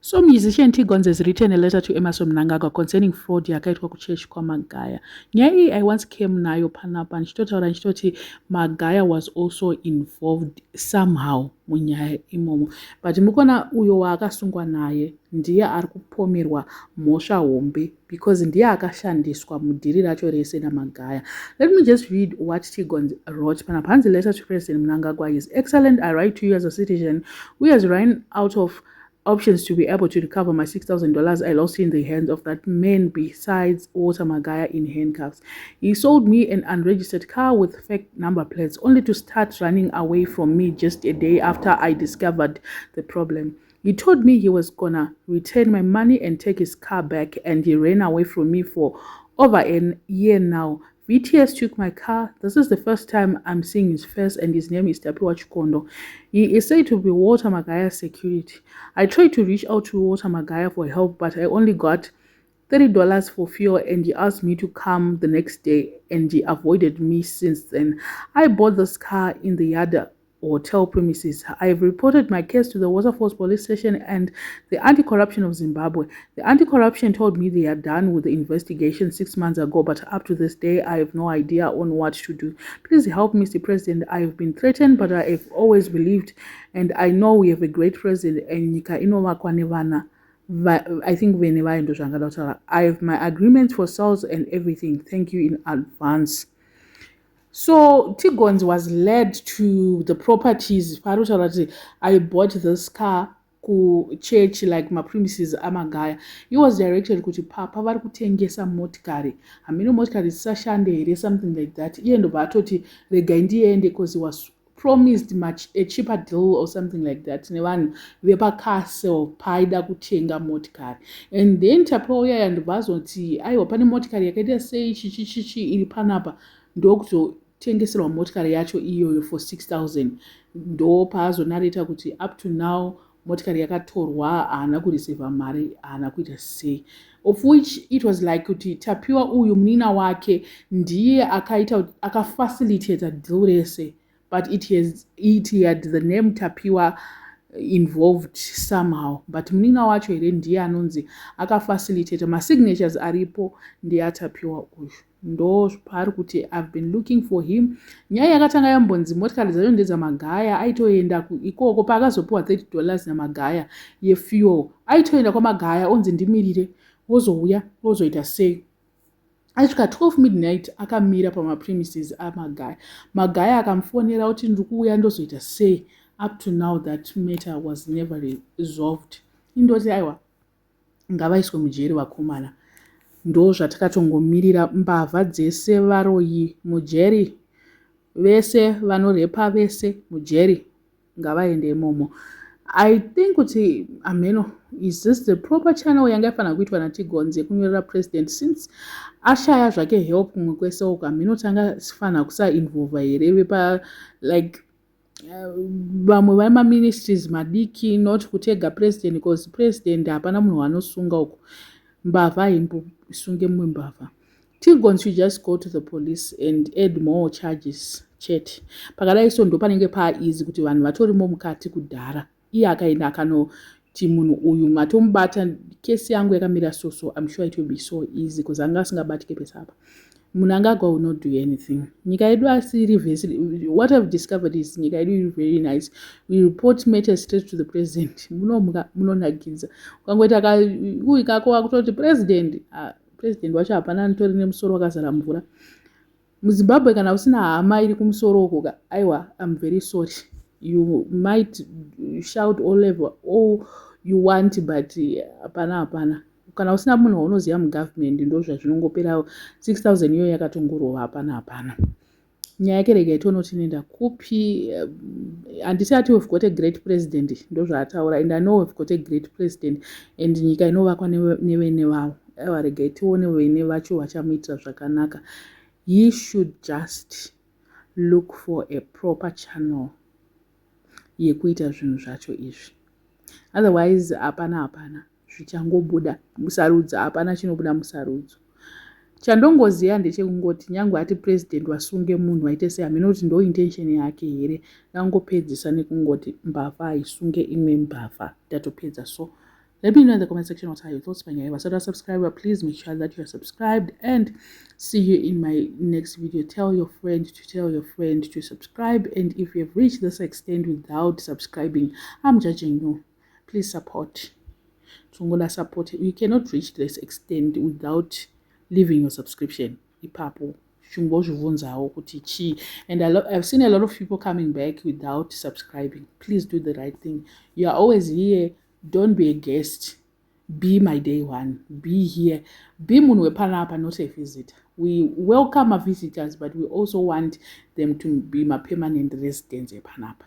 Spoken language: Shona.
So musician Tigons has written a letter to Emerson Mnangagwa concerning fraud yakaitwa kuchechi kwaMagaya. Nyaya iyi I once came nayo panapa ndichitotaura ndichitoti Magaya was also involved somehow munyaya imomo. But mukona uyo waakasungwa naye ndiye ari kupomerwa mhosva hombe because ndiye akashandiswa mudhiri racho rese naMagaya. Let me just read what Tigons wrote panapa. Hanzi letter to President Mnangagwa is excellent. I write to you as a citizen who has run out of options to be able to recover my $6,000 I lost in the hands of that man besides Walter Magaya in handcuffs. He sold me an unregistered car with fake number plates only to start running away from me just a day after I discovered the problem. He told me he was gonna return my money and take his car back, and he ran away from me for over a year now. VTS took my car. This is the first time I'm seeing his face, and his name is Tapiwa Chikondo. He is said to be Walter Magaya's security. I tried to reach out to Walter Magaya for help, but I only got $30 for fuel, and he asked me to come the next day, and he avoided me since then. I bought this car in the Yada hotel premises. I have reported my case to the Waterfalls police station and the anti-corruption of Zimbabwe. The anti-corruption told me they are done with the investigation 6 months ago, but up to this day, I have no idea on what to do. Please help, Mr. President. I have been threatened, but I have always believed, and I know we have a great president, and Nika Inowakwanevana. I think I have my agreement for sales and everything. Thank you in advance. So Tigons was led to the properties. I bought this car ku church, like my premises Amagaya. He was directed kuti papa vari kutengesa motikari. Hamino motikari dzisashande here, something like that. Iye ndo baatoti regai ndiende because he was promised much a cheaper deal or something like that. Nevanhu vepacastle paida kutenga motikari. And then Tapiwa uya ndobvazoti aiwa pane motikari yakaita sei chichi iri panapa ndokuzotengeserwa motikari yacho iyoyo for 6,000. Ndo paazonareta kuti up to now motikari yakatorwa, haana kureceiva mari, haana kuita sei. Of which it was like kuti Tapiwa uyu munina wake ndiye akafacilitate deal rese, but it had the name Tapiwa involved somehow. But munina wacho here ndiye anonzi akafacilitate, masignatures aripo ndiye Tapiwa uyu. Ndo pari kuti I've been looking for him. Nyaya yakatanga yambonzi motikari dzacho ndedzaMagaya, aitoenda ikoko paakazopiwa $30 naMagaya yefuel. Aitoenda kwaMagaya onzi ndimirire, wozouya wozoita sei. Asvika 12 midnight akamira pamapremises aMagaya. Magaya akamufonera kuti ndiri kuuya ndozoita sei. Up to now that matter was never resolved. Indoti aiwa ngavaiswe mujeri vakomana. Ndo zvatakatongomirira mbavha dzese varoyi mujeri, vese vanorepa vese mujeri, ngavaende imomo. I think kuti ameno, is this the proper channel yanga ifanira kuitwa naTigons yekunyorera president since ashaya zvake help kumwe kwese uko? Ameno tanga sifanira kusainvolva here vepa like vamwe vamaministries madiki, not kutega president because president hapana munhu wanosunga uko. Mbavha imbosunge mumwe mbavha. Tigons should just go to the police and add more charges. Chet pakadai so ndo panenge paaeasy kuti vanhu vatorimo mukati kudhara. Iye akaenda akanoti munhu uyu matomubata, kesi yangu yakamira so I'm sure it will be so easy because anga asingabatike pesapa. Mnangagwa will not do anything. Nyika yedu asiri vhesi. What I've discovered is nyika yedu is very nice. We report matters straight to the president. Munonakidza. Ukangoita uyu kako akutoti president wacho hapana nitori nemusoro wakazara mvura. MuZimbabwe kana usina hama iri kumusoro uko, aiwa, I'm very sorry. You might shout all you want, but hapana. Kana usina munhu waunoziva mugovernment ndo zvazvinongopera. 6,000 iyo yakatongorova hapana. Nyaya yake rega itonoti nenda kupi. Handiti ati we've got a great president, ndo zvaataura, and I know we've got a great president, and nyika inovakwa nevene vavo. Aiwa, rega itione vene vacho vachamuitira zvakanaka. He should just look for a proper channel yekuita zvinhu zvacho izvi. Otherwise hapana zvichangobuda musarudza, hapana chinobuda musarudzo. Chandongoziva ndechekungoti nyange ati president wasunge munhu waite sei, hameno kuti ndo intention yake here. Ngangopedzisa nekungoti mbavha isunge imwe mbavha, tatopedza so. Let me know in the comment section what are your thoughts. So subscriber, please make sure that you are subscribed, and see you in my next video. Tell your friend to subscribe, and if you have reached this extent without subscribing, I'm judging you. Please support. Support. You cannot reach this extent without leaving your subscription. Ipapo. And I've seen a lot of people coming back without subscribing. Please do the right thing. You are always here. Don't be a guest. Be my day one. Be here. Be munwe panapa, not a visitor. We welcome our visitors, but we also want them to be my permanent residents. Panapa.